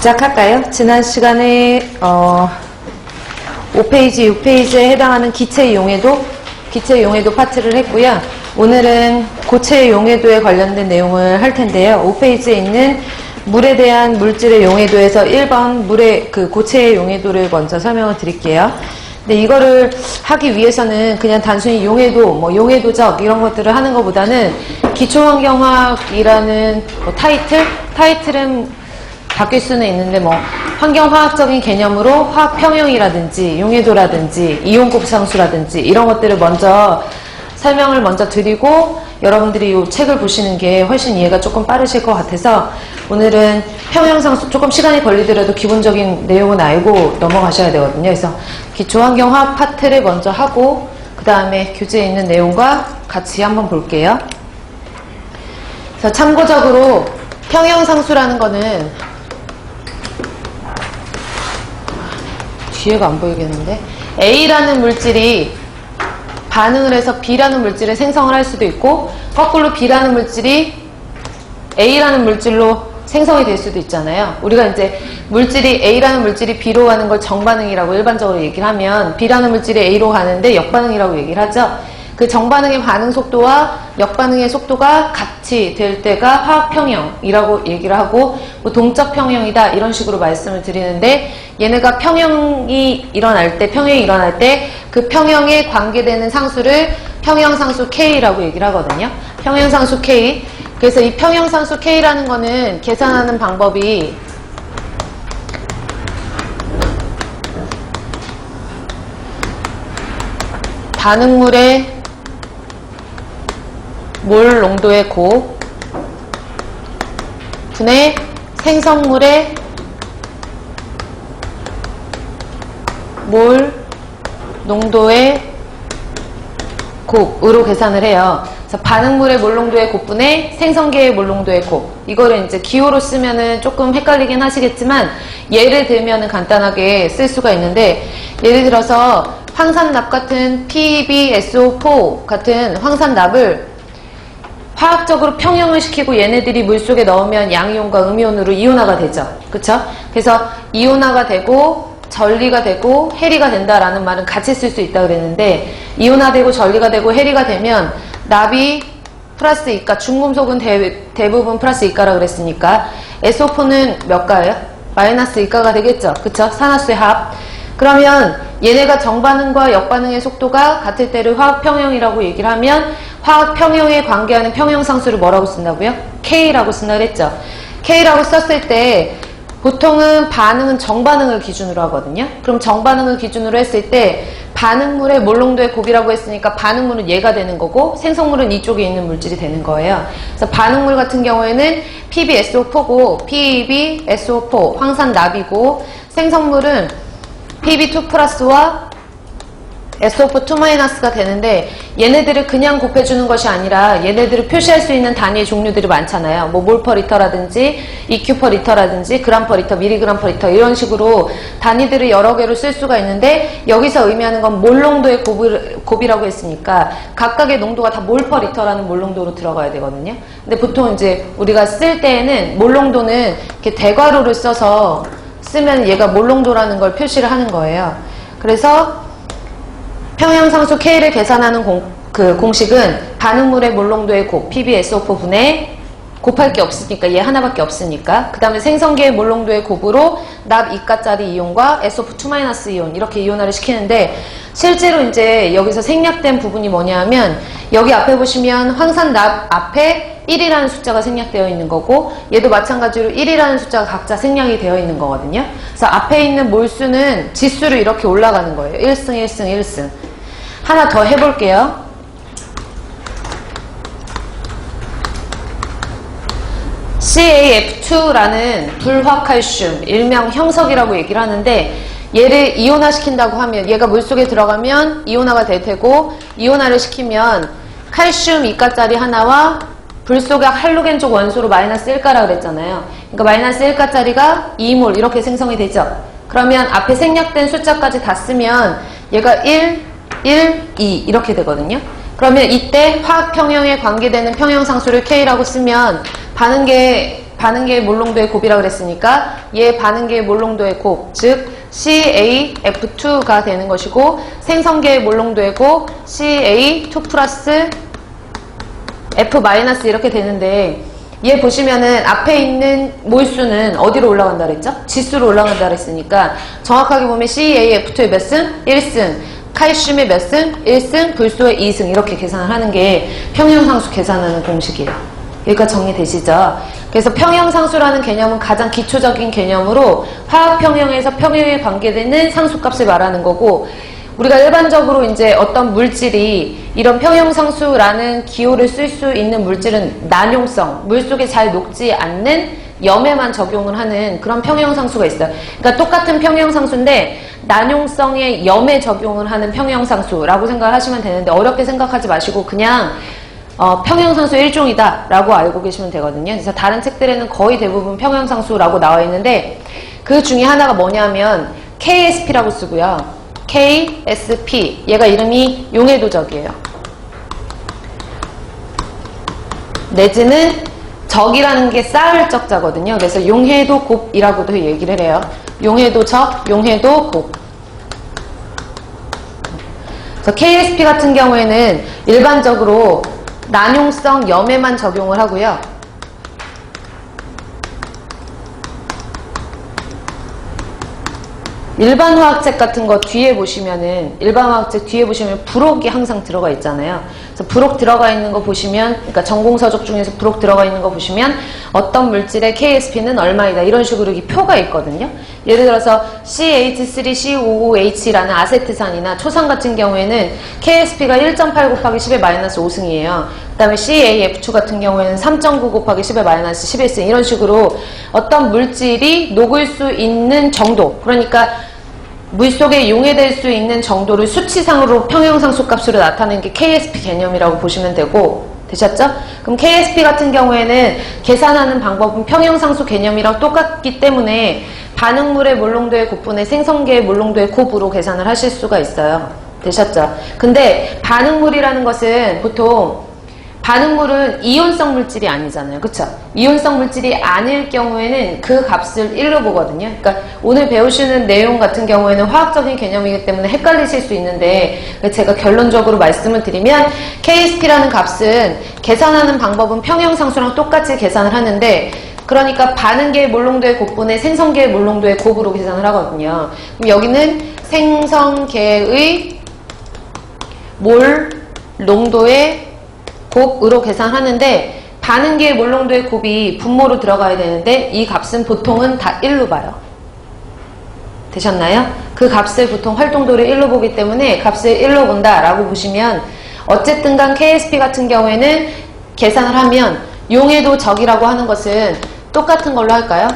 시작할까요? 지난 시간에 5페이지, 6페이지에 해당하는 기체 용해도 파트를 했고요. 오늘은 고체 용해도에 관련된 내용을 할 텐데요. 5페이지에 있는 물에 대한 물질의 용해도에서 1번 물의 고체의 용해도를 먼저 설명을 드릴게요. 근데 이거를 하기 위해서는 그냥 단순히 용해도, 용해도적 이런 것들을 하는 것보다는 기초환경화학이라는 타이틀은 바뀔 수는 있는데 환경화학적인 개념으로 화학평형이라든지 용해도라든지 이온 곱상수라든지 이런 것들을 설명을 먼저 드리고 여러분들이 이 책을 보시는 게 훨씬 이해가 조금 빠르실 것 같아서 오늘은 평형상수 조금 시간이 걸리더라도 기본적인 내용은 알고 넘어가셔야 되거든요. 그래서 기초환경화학 파트를 먼저 하고 그 다음에 교재에 있는 내용과 같이 한번 볼게요. 그래서 참고적으로 평형상수라는 거는 뒤에가 안 보이겠는데 A라는 물질이 반응을 해서 B라는 물질을 생성을 할 수도 있고 거꾸로 B라는 물질이 A라는 물질로 생성이 될 수도 있잖아요. 우리가 이제 A라는 물질이 B로 가는 걸 정반응이라고 일반적으로 얘기를 하면 B라는 물질이 A로 가는데 역반응이라고 얘기를 하죠. 그 정반응의 반응 속도와 역반응의 속도가 같이 될 때가 화학평형이라고 얘기를 하고 동적 평형이다 이런 식으로 말씀을 드리는데 얘네가 평형이 일어날 때 그 평형에 관계되는 상수를 평형상수 K라고 얘기를 하거든요. 평형상수 K. 그래서 이 평형상수 K라는 거는 계산하는 방법이 반응물의 몰 농도의 곱 분의 생성물의 몰 농도의 곱으로 계산을 해요. 그래서 반응물의 몰 농도의 곱분의 생성계의 몰 농도의 곱. 이거를 이제 기호로 쓰면은 조금 헷갈리긴 하시겠지만 예를 들면은 간단하게 쓸 수가 있는데 예를 들어서 황산납 같은 PbSO4 같은 황산납을 화학적으로 평형을 시키고 얘네들이 물속에 넣으면 양이온과 음이온으로 이온화가 되죠. 그쵸? 그래서 이온화가 되고 전리가 되고 해리가 된다라는 말은 같이 쓸 수 있다 그랬는데 이온화되고 전리가 되고 해리가 되면 납이 플러스 이가, 중금속은 대부분 플러스 이가라 그랬으니까 SO4는 몇 가예요? 마이너스 이가가 되겠죠. 그쵸? 산화수의 합. 그러면 얘네가 정반응과 역반응의 속도가 같을 때를 화학평형이라고 얘기를 하면 화학평형에 관계하는 평형상수를 뭐라고 쓴다고요? K라고 쓴다 그랬죠. K라고 썼을 때 보통은 반응은 정반응을 기준으로 하거든요. 그럼 정반응을 기준으로 했을 때 반응물의 몰 농도의 곱이라고 했으니까 반응물은 얘가 되는 거고 생성물은 이쪽에 있는 물질이 되는 거예요. 그래서 반응물 같은 경우에는 PbSO4고 PbSO4 황산납이고 생성물은 Pb2 플러스와 SO4 2-가 되는데 얘네들을 그냥 곱해주는 것이 아니라 얘네들을 표시할 수 있는 단위의 종류들이 많잖아요. 몰 퍼 리터라든지 EQ 퍼 리터라든지 그램 퍼 리터, 밀리그램 퍼 리터 이런 식으로 단위들을 여러 개로 쓸 수가 있는데 여기서 의미하는 건 몰 농도의 곱이라고 했으니까 각각의 농도가 다 몰 퍼 리터라는 몰 농도로 들어가야 되거든요. 근데 보통 이제 우리가 쓸 때에는 몰 농도는 이렇게 대괄호를 써서 쓰면 얘가 몰 농도라는 걸 표시를 하는 거예요. 그래서 평형상수 K를 계산하는 공식은 반응물의 몰 농도의 곱 PbSO4 분의 곱할 게 없으니까 얘 하나밖에 없으니까 그 다음에 생성계의 몰 농도의 곱으로 납 2가짜리 이온과 SO4 2- 이온 이렇게 이온화를 시키는데 실제로 이제 여기서 생략된 부분이 뭐냐 하면 여기 앞에 보시면 황산납 앞에 1이라는 숫자가 생략되어 있는 거고 얘도 마찬가지로 1이라는 숫자가 각자 생략이 되어 있는 거거든요. 그래서 앞에 있는 몰수는 지수로 이렇게 올라가는 거예요. 1승 1승 1승. 하나 더 해볼게요. CaF2라는 불화칼슘, 일명 형석이라고 얘기를 하는데 얘를 이온화 시킨다고 하면 얘가 물속에 들어가면 이온화가 될 테고 이온화를 시키면 칼슘 2가짜리 하나와 불소각 할로겐 쪽 원소로 마이너스 1가라 그랬잖아요. 그러니까 마이너스 1가짜리가 2몰 이렇게 생성이 되죠. 그러면 앞에 생략된 숫자까지 다 쓰면 얘가 1, 2 이렇게 되거든요. 그러면 이때 화학평형에 관계되는 평형상수를 K라고 쓰면 반응계 반응계의 몰롱도의 곱이라고 그랬으니까 얘 반응계의 몰롱도의 곱, 즉 CaF2가 되는 것이고 생성계의 몰롱도의 곱 CA2 플러스 F 마이너스 이렇게 되는데 얘 보시면은 앞에 있는 몰수는 어디로 올라간다 그랬죠? 지수로 올라간다 그랬으니까 정확하게 보면 CaF2의 몇 승? 1승, 칼슘의 몇 승? 1승, 불소의 2승 이렇게 계산을 하는 게 평형상수 계산하는 공식이에요. 여기까지 정리되시죠? 그래서 평형상수라는 개념은 가장 기초적인 개념으로 화학평형에서 평형에 관계되는 상수값을 말하는 거고 우리가 일반적으로 이제 어떤 물질이 이런 평형상수라는 기호를 쓸 수 있는 물질은 난용성, 물속에 잘 녹지 않는 염에만 적용을 하는 그런 평형상수가 있어요. 그러니까 똑같은 평형상수인데 난용성의 염에 적용을 하는 평형상수라고 생각을 하시면 되는데 어렵게 생각하지 마시고 그냥 평형상수 일종이다 라고 알고 계시면 되거든요. 그래서 다른 책들에는 거의 대부분 평형상수라고 나와 있는데 그 중에 하나가 뭐냐면 KSP라고 쓰고요. KSP 얘가 이름이 용해도적이에요. 내지는 적이라는 게 쌓을 적자거든요. 그래서 용해도곱이라고도 얘기를 해요. 용해도적, 용해도곱. 그래서 KSP 같은 경우에는 일반적으로 난용성 염에만 적용을 하고요. 일반 화학책 같은 거 뒤에 보시면은 일반 화학책 뒤에 보시면 부록이 항상 들어가 있잖아요. 그래서 부록 들어가 있는 거 보시면 그러니까 전공서적 중에서 부록 들어가 있는 거 보시면 어떤 물질의 KSP는 얼마이다 이런 식으로 이렇게 표가 있거든요. 예를 들어서 CH3COOH라는 아세트산이나 초산 같은 경우에는 KSP가 1.8 곱하기 10의 마이너스 5승이에요. 그 다음에 CaF2 같은 경우에는 3.9 곱하기 10의 마이너스 11승 이런 식으로 어떤 물질이 녹을 수 있는 정도 그러니까 물속에 용해될 수 있는 정도를 수치상으로 평형상수 값으로 나타내는 게 KSP 개념이라고 보시면 되고 되셨죠? 그럼 KSP 같은 경우에는 계산하는 방법은 평형상수 개념이랑 똑같기 때문에 반응물의 몰롱도의 곱분의 생성계의 몰롱도의 곱으로 계산을 하실 수가 있어요. 되셨죠? 근데 반응물이라는 것은 보통 반응물은 이온성 물질이 아니잖아요. 그쵸? 이온성 물질이 아닐 경우에는 그 값을 1로 보거든요. 그러니까 오늘 배우시는 내용 같은 경우에는 화학적인 개념이기 때문에 헷갈리실 수 있는데 제가 결론적으로 말씀을 드리면 KSP라는 값은 계산하는 방법은 평형상수랑 똑같이 계산을 하는데 그러니까 반응계의 몰롱도의 곱분의 생성계의 몰롱도의 곱으로 계산을 하거든요. 그럼 여기는 생성계의 몰롱도의 곱으로 계산하는데 반응계의 몰롱도의 곱이 분모로 들어가야 되는데 이 값은 보통은 다 1로 봐요. 되셨나요? 그 값을 보통 활동도를 1로 보기 때문에 값을 1로 본다라고 보시면 어쨌든 간 KSP 같은 경우에는 계산을 하면 용해도적이라고 하는 것은 똑같은 걸로 할까요?